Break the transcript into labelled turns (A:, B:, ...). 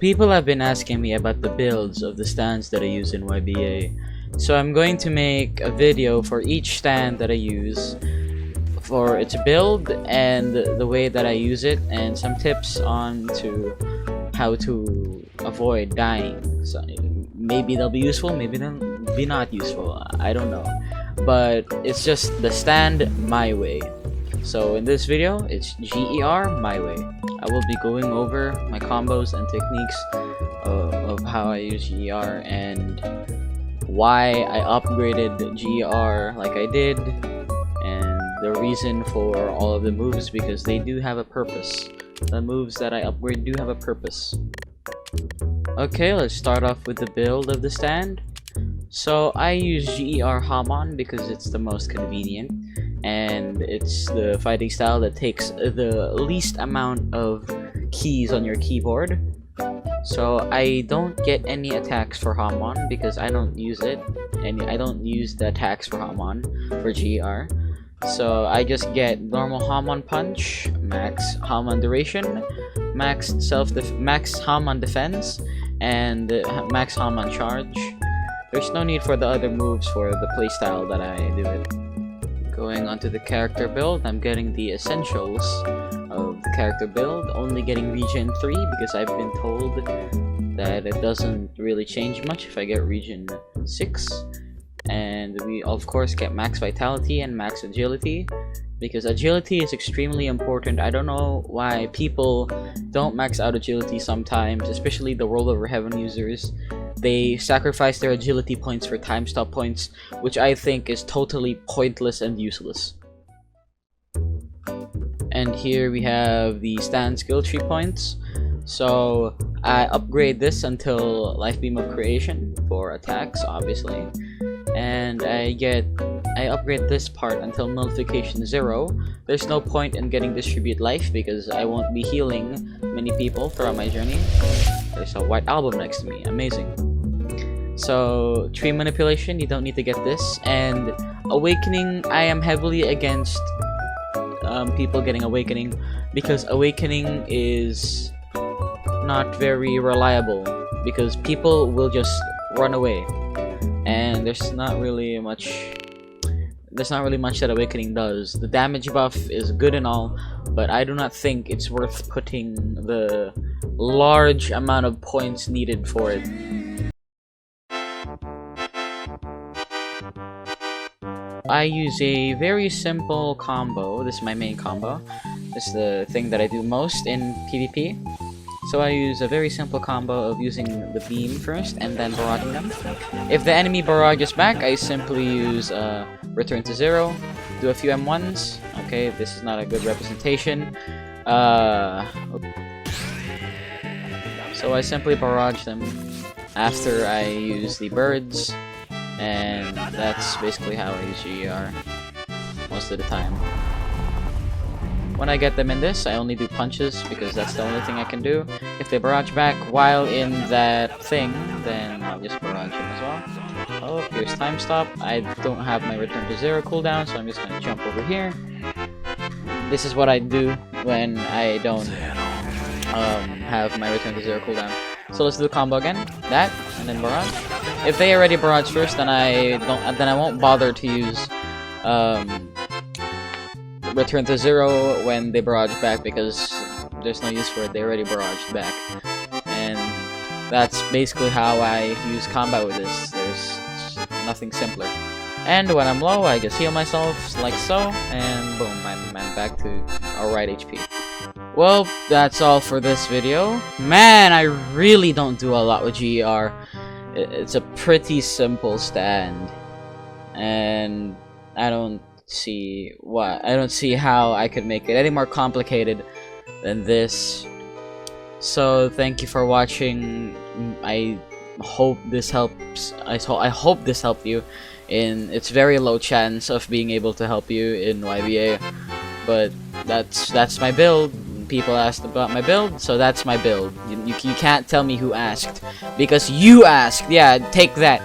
A: People have been asking me about the builds of the stands that I use in YBA, so I'm going to make a video for each stand that I use, for its build and the way that I use it, and some tips on to how to avoid dying. So maybe they'll be useful, maybe they'll be not useful, I don't know, but it's just the stand my way. So in this video, it's GER my way. I will be going over my combos and techniques of how I use GER and why I upgraded GER like I did, and the reason for all of the moves, because they do have a purpose. The moves that I upgrade do have a purpose. Okay, let's start off with the build of the stand. So I use GER Hamon because it's the most convenient, and it's the fighting style that takes the least amount of keys on your keyboard. So I don't get any attacks for Hamon because I don't use it, and I don't use the attacks for Hamon for GER. So I just get normal Hamon punch, max Hamon duration, max Hamon defense, and max Hamon charge. There's no need for the other moves for the playstyle that I do it. Going onto the character build, I'm getting the essentials of the character build, only getting region 3 because I've been told that it doesn't really change much if I get region 6. And we of course get max vitality and max agility, because agility is extremely important. I don't know why people don't max out agility sometimes, especially the rollover heaven users. They sacrifice their agility points for time stop points, which I think is totally pointless and useless. And here we have the stand skill tree points. So I upgrade this until life beam of creation for attacks, obviously, and I upgrade this part until nullification 0. There's no point in getting distribute life because I won't be healing many people throughout my journey. There's a white album next to me, amazing. So tree manipulation, you don't need to get this. And awakening, I am heavily against people getting awakening because awakening is not very reliable, because people will just run away, and there's not really much that awakening does. The damage buff is good and all, but I do not think it's worth putting the large amount of points needed for it. I use a very simple combo. This is my main combo. This is the thing that I do most in PvP. So I use a very simple combo of using the beam first and then barraging them. If the enemy barrages back, I simply use return to 0, do a few M1s. Okay, this is not a good representation. So I simply barrage them after I use the birds, and that's basically how I use GER most of the time. When I get them in this, I only do punches because that's the only thing I can do. If they barrage back while in that thing, then I'll just barrage them as well. Oh, here's time stop. I don't have my return to 0 cooldown, so I'm just gonna jump over here. This is what I do when I don't have my return to 0 cooldown. So let's do the combo again. That, and then barrage. If they already barrage first, then I won't bother to use return to 0 when they barrage back, because there's no use for it. They already barraged back, and that's basically how I use combat with this. There's nothing simpler. And when I'm low, I just heal myself like so, and boom, I'm back to alright HP. Well, that's all for this video. Man, I really don't do a lot with GER. It's a pretty simple stand, and I don't see how I could make it any more complicated than this. So thank you for watching. I hope this helps. I hope this helped you. It's very low chance of being able to help you in YBA, but that's my build. People asked about my build, so that's my build. You can't tell me who asked, because you asked. Yeah, take that.